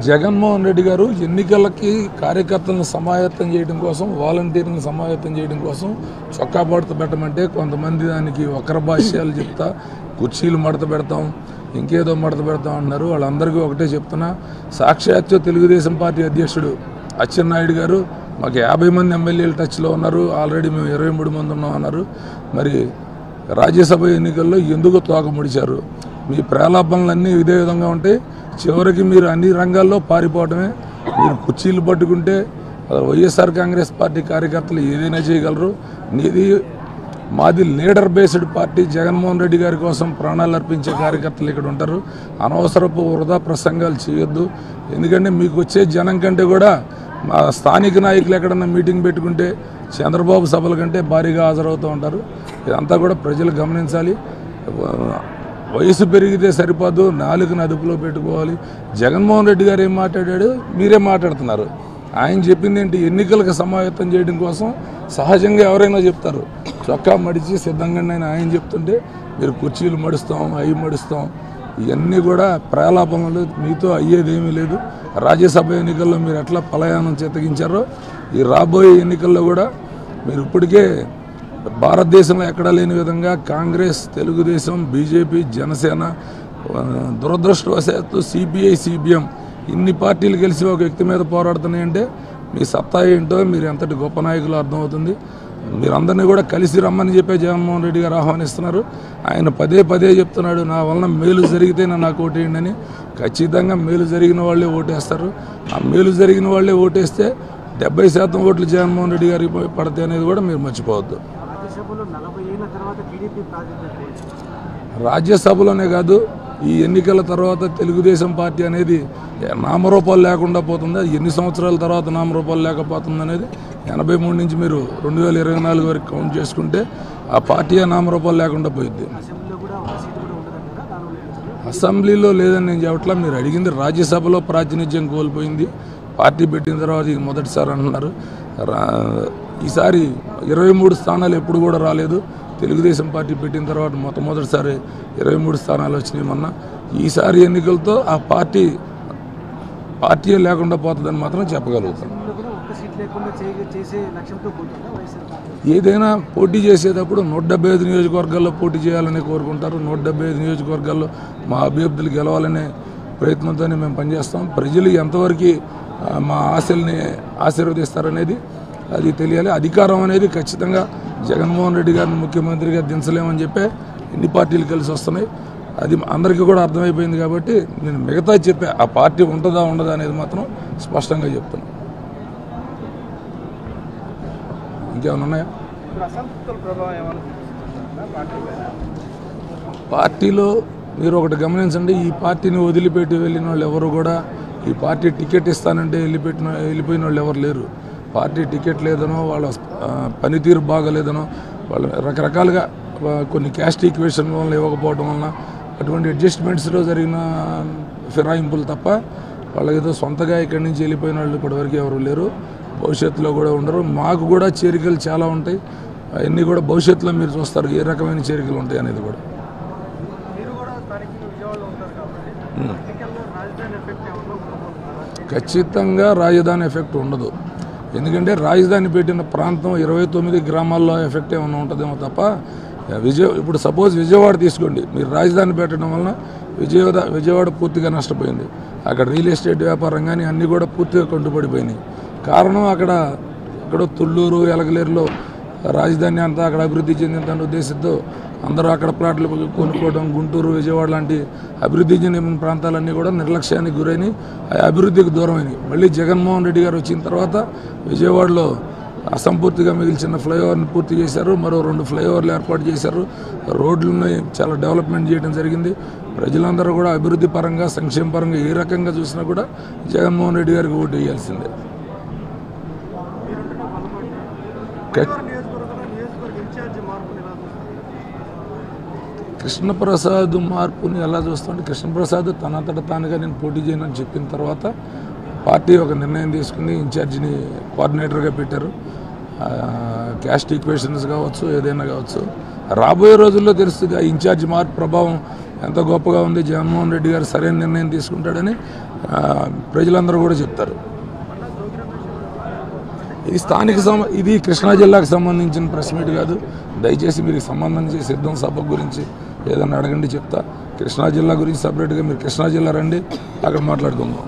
జగన్మోహన్ రెడ్డి గారు ఎన్నికలకి కార్యకర్తలను సమాయత్తం చేయడం కోసం, వాలంటీర్లను సమాయత్తం చేయడం కోసం చొక్కా మడత పెట్టమంటే కొంతమంది దానికి వక్ర భాష్యాలు చెప్తా కుర్చీలు మడత పెడతాం, ఇంకేదో మడత పెడతాం అన్నారు. వాళ్ళందరికీ ఒకటే చెప్తున్నా, సాక్షాత్తు తెలుగుదేశం పార్టీ అధ్యక్షుడు అచ్చెన్నాయుడు గారు మాకు 50 మంది ఎమ్మెల్యేలు టచ్లో ఉన్నారు, ఆల్రెడీ మేము 23 మంది ఉన్నాం అన్నారు. మరి రాజ్యసభ ఎన్నికల్లో ఎందుకు తోక ముడిచారు? మీ ప్రలాపనలన్నీ ఇదే విధంగా ఉంటాయి. చివరికి మీరు అన్ని రంగాల్లో పారిపోవడమే. మీరు కుర్చీలు పట్టుకుంటే వైఎస్ఆర్ కాంగ్రెస్ పార్టీ కార్యకర్తలు ఏదైనా చేయగలరు. మాది leader based party. Jaganmohan Reddy గారి కోసం ప్రాణాలు అర్పించే కార్యకర్తలు ఇక్కడ ఉంటారు. అనవసరపు వృధా ప్రసంగాలు చేయొద్దు. ఎందుకంటే మీకు వచ్చే జనం కంటే కూడా మా స్థానిక నాయకులు ఎక్కడన్నా మీటింగ్ పెట్టుకుంటే చంద్రబాబు సభల కంటే భారీగా హాజరవుతూ ఉంటారు. ఇదంతా కూడా ప్రజలు గమనించాలి. వయసు పెరిగితే సరిపోదు, నాలుగును అదుపులో పెట్టుకోవాలి. జగన్మోహన్ రెడ్డి గారు ఏం మాట్లాడాడు, మీరే మాట్లాడుతున్నారు. ఆయన చెప్పింది ఏంటి? ఎన్నికలకు సమాయత్తం చేయడం కోసం సహజంగా ఎవరైనా చెప్తారు. చొక్కా మడిచి సిద్ధంగా ఆయన చెప్తుంటే మీరు కుర్చీలు మడుస్తాం, అవి మడుస్తాం, ఇవన్నీ కూడా ప్రలాపనలు. మీతో అయ్యేదేమీ లేదు. రాజ్యసభ ఎన్నికల్లో మీరు ఎట్లా పలాయనం చేతగించారో ఈ రాబోయే ఎన్నికల్లో కూడా మీరు ఇప్పటికే భారతదేశంలో ఎక్కడా లేని విధంగా కాంగ్రెస్, తెలుగుదేశం, బీజేపీ, జనసేన, దురదృష్టవశాత్తు సిపిఐ, సిపిఎం ఇన్ని పార్టీలు కలిసి ఒక వ్యక్తి మీద పోరాడుతున్నాయంటే మీ సత్తా ఏంటో, మీరు ఎంతటి గొప్ప నాయకులు అర్థమవుతుంది. మీరందరినీ కూడా కలిసి రమ్మని చెప్పే జగన్మోహన్ రెడ్డి గారు ఆహ్వానిస్తున్నారు. ఆయన పదే పదే చెప్తున్నాడు, నా వలన మేలు జరిగితేనే నాకు ఓటేయండి అని. ఖచ్చితంగా మేలు జరిగిన వాళ్ళే ఓటేస్తారు. ఆ మేలు జరిగిన వాళ్ళే ఓటేస్తే 70% ఓట్లు జగన్మోహన్ రెడ్డి గారికి పడతాయి అనేది కూడా మీరు మర్చిపోవద్దు. రాజ్యసభలోనే కాదు, ఈ ఎన్నికల తర్వాత తెలుగుదేశం పార్టీ అనేది నామరూపాలు లేకుండా పోతుంది. ఎన్ని సంవత్సరాల తర్వాత నామరూపాలు లేకపోతుంది అనేది 83 నుంచి మీరు 2024 వరకు కౌంట్ చేసుకుంటే ఆ పార్టీ నామరూపాలు లేకుండా పోయింది. అసెంబ్లీలో లేదని నేను చెప్పట్లా. మీరు అడిగింది రాజ్యసభలో ప్రాతినిధ్యం కోల్పోయింది. పార్టీ పెట్టిన తర్వాత ఇది మొదటిసారి అంటున్నారు. ఈసారి 23 స్థానాలు ఎప్పుడు కూడా రాలేదు. తెలుగుదేశం పార్టీ పెట్టిన తర్వాత మొట్టమొదటిసారి 23 స్థానాలు వచ్చినాయి మొన్న. ఈసారి ఎన్నికలతో ఆ పార్టీ లేకుండా పోతుందని మాత్రం చెప్పగలుగుతాం. ఏదైనా పోటీ చేసేటప్పుడు 175 నియోజకవర్గాల్లో పోటీ చేయాలని కోరుకుంటారు. 175 నియోజకవర్గాల్లో మా అభ్యర్థులు గెలవాలనే ప్రయత్నంతో మేము పనిచేస్తాం. ప్రజలు ఎంతవరకు మా ఆశల్ని ఆశీర్వదిస్తారనేది అది తెలియాలి. అధికారం అనేది ఖచ్చితంగా జగన్మోహన్ రెడ్డి గారిని ముఖ్యమంత్రిగా దించలేమని చెప్పే ఎన్ని పార్టీలు కలిసి వస్తున్నాయి. అది అందరికీ కూడా అర్థమైపోయింది. కాబట్టి నేను మిగతా చెప్పే ఆ పార్టీ ఉంటుందా ఉండదా అనేది మాత్రం స్పష్టంగా చెప్తున్నాను. ఇంకేమైనా ఉన్నాయా? పార్టీలో మీరు ఒకటి గమనించండి, ఈ పార్టీని వదిలిపెట్టి వెళ్ళిన వాళ్ళు ఎవరు కూడా, ఈ పార్టీ టికెట్ ఇస్తానంటే వెళ్ళిపోయిన వాళ్ళు ఎవరు లేరు. పార్టీ టికెట్ లేదనో, వాళ్ళ పనితీరు బాగలేదనో, వాళ్ళు రకరకాలుగా కొన్ని క్యాస్ట్ ఈక్వేషన్ వల్ల ఇవ్వకపోవడం వలన అటువంటి అడ్జస్ట్మెంట్స్లో జరిగిన ఫిరాయింపులు తప్ప వాళ్ళకి ఏదో సొంతగా ఇక్కడి నుంచి వెళ్ళిపోయిన వాళ్ళు ఇప్పటివరకు ఎవరు లేరు. భవిష్యత్తులో కూడా ఉండరు. మాకు కూడా చేరికలు చాలా ఉంటాయి. అవన్నీ కూడా భవిష్యత్తులో మీరు చూస్తారు ఏ రకమైన చేరికలు ఉంటాయి అనేది కూడా. ఖచ్చితంగా రాజధాని ఎఫెక్ట్ ఉండదు. ఎందుకంటే రాజధాని పెట్టిన ప్రాంతం 29 గ్రామాల్లో ఎఫెక్ట్ ఏమైనా ఉంటుందేమో తప్ప ఇప్పుడు సపోజ్ విజయవాడ తీసుకోండి. మీరు రాజధాని పెట్టడం వలన విజయవాడ పూర్తిగా నష్టపోయింది. అక్కడ రియల్ ఎస్టేట్ వ్యాపారం కానీ అన్నీ కూడా పూర్తిగా కంటుపడిపోయినాయి. కారణం అక్కడ తుళ్ళూరు, ఎలగలేరులో రాజధాని అంతా అక్కడ అభివృద్ధి చెందిన ఉద్దేశంతో అందరూ అక్కడ ప్లాట్లు కొనుక్కోవడం, గుంటూరు, విజయవాడ లాంటి అభివృద్ధి చెందిన ప్రాంతాలన్నీ కూడా నిర్లక్ష్యానికి గురైనవి, అభివృద్ధికి దూరమైనవి. మళ్ళీ జగన్మోహన్ రెడ్డి గారు వచ్చిన తర్వాత విజయవాడలో అసంపూర్తిగా మిగిల్చిన ఫ్లైఓవర్ని పూర్తి చేశారు. మరో 2 ఫ్లైఓవర్లు ఏర్పాటు చేశారు. రోడ్లను చాలా డెవలప్మెంట్ చేయడం జరిగింది. ప్రజలందరూ కూడా అభివృద్ధి పరంగా, సంక్షేమ పరంగా ఏ రకంగా చూసినా కూడా జగన్మోహన్ రెడ్డి గారికి ఓటు వేయాల్సిందే. కృష్ణప్రసాద్ మార్పుని ఎలా చూస్తామంటే, కృష్ణప్రసాద్ తనంతట తానుగా నేను పోటీ చేయనని చెప్పిన తర్వాత పార్టీ ఒక నిర్ణయం తీసుకుని ఇన్ఛార్జిని కోఆర్డినేటర్గా పెట్టారు. క్యాస్ట్ ఈక్వేషన్స్ కావచ్చు, ఏదైనా కావచ్చు. రాబోయే రోజుల్లో తెలుస్తుంది ఆ ఇన్ఛార్జ్ మార్పు ప్రభావం ఎంత గొప్పగా ఉంది. జగన్మోహన్ రెడ్డి గారు సరైన నిర్ణయం తీసుకుంటాడని ప్రజలందరూ కూడా చెప్తారు. ఇది ఇది కృష్ణా జిల్లాకు సంబంధించిన ప్రెస్ మీట్ కాదు. దయచేసి మీరు సంబంధించి సిద్ధం సభ గురించి ఏదన్నా అడగండి చెప్తా. కృష్ణా జిల్లా గురించి సపరేట్గా మీరు కృష్ణా జిల్లా రండి, అక్కడ మాట్లాడుకుందాం.